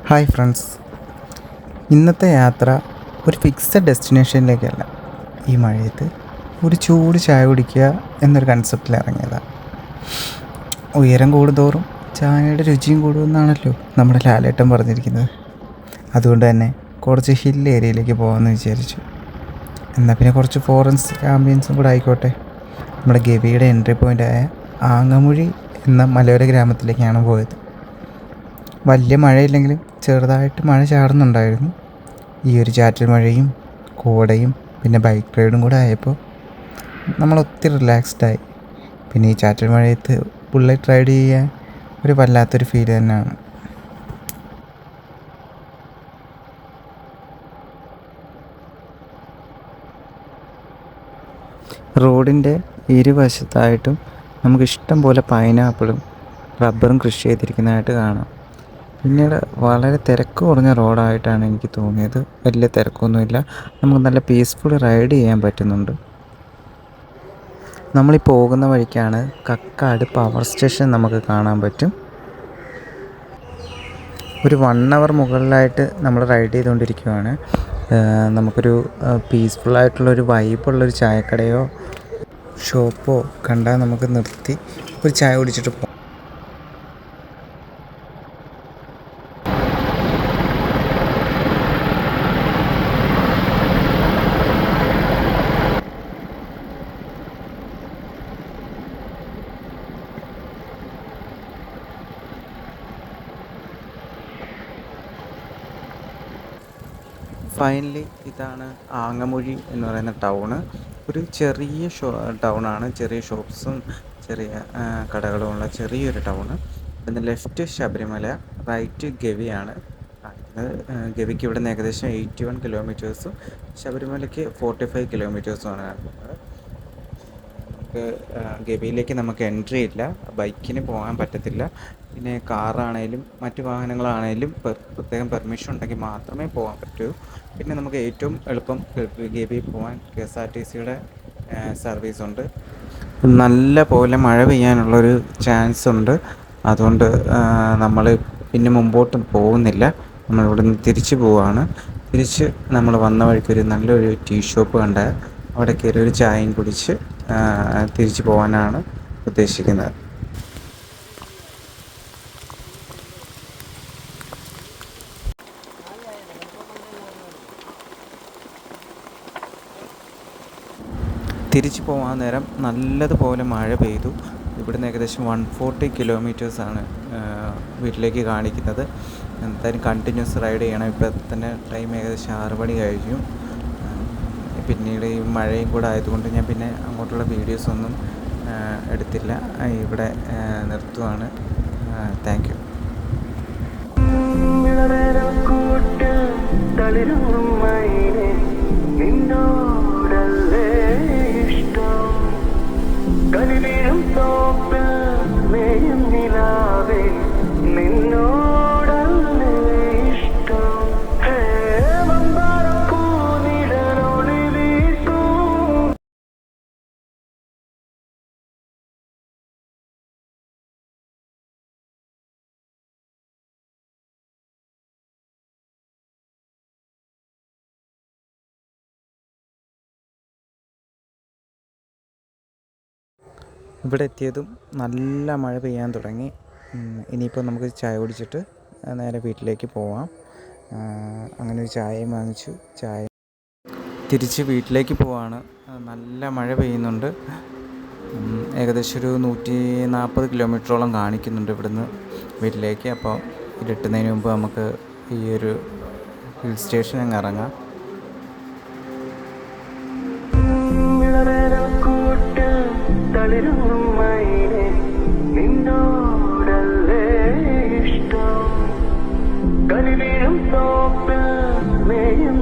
Hi friends, ഇന്നത്തെ യാത്ര ഒരു ഫിക്സഡ് ഡെസ്റ്റിനേഷനിലേക്കല്ല. ഈ മഴയത്ത് ഒരു ചൂട് ചായ കുടിക്കുക എന്നൊരു കൺസെപ്റ്റിൽ ഇറങ്ങിയതാണ്. ഉയരം കൂടുന്തോറും ചായയുടെ രുചിയും കൂടുമെന്നാണല്ലോ നമ്മുടെ ലാലേട്ടൻ പറഞ്ഞിരിക്കുന്നത്. അതുകൊണ്ട് തന്നെ കുറച്ച് ഹിൽ ഏരിയയിലേക്ക് പോകാമെന്ന് വിചാരിച്ചു. എന്നാൽ പിന്നെ കുറച്ച് ഫോറൻസിക് ആംബിയൻസും കൂടെ ആയിക്കോട്ടെ. നമ്മുടെ ഗവിയുടെ എൻട്രി പോയിൻ്റായ ആങ്ങമുഴി എന്ന മലയോര ഗ്രാമത്തിലേക്കാണ് പോയത്. വലിയ മഴയില്ലെങ്കിലും ചെറുതായിട്ട് മഴ ചാടുന്നുണ്ടായിരുന്നു. ഈ ഒരു ചാറ്റൽ മഴയും കോടയും പിന്നെ ബൈക്ക് റൈഡും കൂടെ ആയപ്പോൾ നമ്മൾ ഒത്തിരി റിലാക്സ്ഡായി. പിന്നെ ഈ ചാറ്റൽ മഴയത്ത് ബുള്ളറ്റ് റൈഡ് ചെയ്യാൻ ഒരു വല്ലാത്തൊരു ഫീൽ തന്നെയാണ്. റോഡിൻ്റെ ഇരുവശത്തായിട്ടും നമുക്കിഷ്ടം പോലെ പൈനാപ്പിളും റബ്ബറും കൃഷി ചെയ്തിരിക്കുന്നതായിട്ട് കാണാം. പിന്നീട് വളരെ തിരക്ക് കുറഞ്ഞ റോഡായിട്ടാണ് എനിക്ക് തോന്നിയത്. വലിയ തിരക്കൊന്നുമില്ല, നമുക്ക് നല്ല പീസ്ഫുൾ റൈഡ് ചെയ്യാൻ പറ്റുന്നുണ്ട്. നമ്മളീ പോകുന്ന വഴിക്കാണ് കക്കാട് പവർ സ്റ്റേഷൻ നമുക്ക് കാണാൻ പറ്റും. ഒരു 1 hour മുകളിലായിട്ട് നമ്മൾ റൈഡ് ചെയ്തുകൊണ്ടിരിക്കുകയാണ്. നമുക്കൊരു പീസ്ഫുള്ളായിട്ടുള്ളൊരു വൈബുള്ളൊരു ചായക്കടയോ ഷോപ്പോ കണ്ടാൽ നമുക്ക് നിർത്തി ഒരു ചായ കുടിച്ചിട്ട് പോകാം. ഫൈനലി ഇതാണ് ആങ്ങമുഴി എന്ന് പറയുന്ന ടൗണ്. ഒരു ചെറിയ ടൗണാണ്, ചെറിയ ഷോപ്സും ചെറിയ കടകളുമുള്ള ചെറിയൊരു ടൗണ്. പിന്നെ ലെഫ്റ്റ് ശബരിമല, റൈറ്റ് ഗവിയാണ് കാണിക്കുന്നത്. ഗവിക്ക് ഇവിടെ നിന്ന് ഏകദേശം 81 കിലോമീറ്റേഴ്സും ശബരിമലയ്ക്ക് 45 കിലോമീറ്റേഴ്സുമാണ് കാണിക്കുന്നത്. നമുക്ക് ഗവിയിലേക്ക് നമുക്ക് എൻട്രി ഇല്ല, ബൈക്കിന് പോകാൻ പറ്റത്തില്ല. പിന്നെ കാറാണേലും മറ്റു വാഹനങ്ങളാണേലും പ്രത്യേകം പെർമിഷൻ ഉണ്ടെങ്കിൽ മാത്രമേ പോകാൻ പറ്റൂ. പിന്നെ നമുക്ക് ഏറ്റവും എളുപ്പം ഗവി പോകാൻ KSRTCയുടെ സർവീസുണ്ട്. നല്ല പോലെ മഴ പെയ്യാനുള്ളൊരു ചാൻസ് ഉണ്ട്. അതുകൊണ്ട് നമ്മൾ പിന്നെ മുമ്പോട്ട് പോകുന്നില്ല. നമ്മളിവിടെ നിന്ന് തിരിച്ച് പോവുകയാണ്. തിരിച്ച് നമ്മൾ വന്ന വഴിക്കൊരു നല്ലൊരു ടീ ഷോപ്പ് കണ്ട് അവിടെ കയറി ഒരു ചായയും കുടിച്ച് തിരിച്ചു പോകാനാണ് ഉദ്ദേശിക്കുന്നത്. തിരിച്ചു പോകാൻ നേരം നല്ലതുപോലെ മഴ പെയ്തു. ഇവിടുന്ന് ഏകദേശം 140 കിലോമീറ്റേഴ്സാണ് വീട്ടിലേക്ക് കാണിക്കുന്നത്. എന്തായാലും കണ്ടിന്യൂസ് റൈഡ് ചെയ്യണം. ഇപ്പോൾ തന്നെ ടൈം ഏകദേശം 6 മണി കഴിഞ്ഞു. പിന്നീട് ഈ മഴയും കൂടെ ആയതുകൊണ്ട് ഞാൻ പിന്നെ അങ്ങോട്ടുള്ള വീഡിയോസൊന്നും എടുത്തില്ല. ഇവിടെ നിർത്തുവാണ്. Thank you. ഇവിടെ എത്തിയതും നല്ല മഴ പെയ്യാൻ തുടങ്ങി. ഇനിയിപ്പോൾ നമുക്ക് ചായ കുടിച്ചിട്ട് നേരെ വീട്ടിലേക്ക് പോവാം. അങ്ങനെ ഒരു ചായയും വാങ്ങിച്ചു. തിരിച്ച് വീട്ടിലേക്ക് പോവാണ്. നല്ല മഴ പെയ്യുന്നുണ്ട്. ഏകദേശം ഒരു 140 കിലോമീറ്ററോളം കാണിക്കുന്നുണ്ട് ഇവിടുന്ന് വീട്ടിലേക്ക്. അപ്പോൾ ഇരുട്ടുന്നതിന് മുമ്പ് നമുക്ക് ഈ ഒരു ഹിൽ സ്റ്റേഷൻ അങ്ങ് ഇറങ്ങാം. നിന്നോടല്ലേ ഇഷ്ടം, കനിവീഴും തോപ്പിൽ മേയും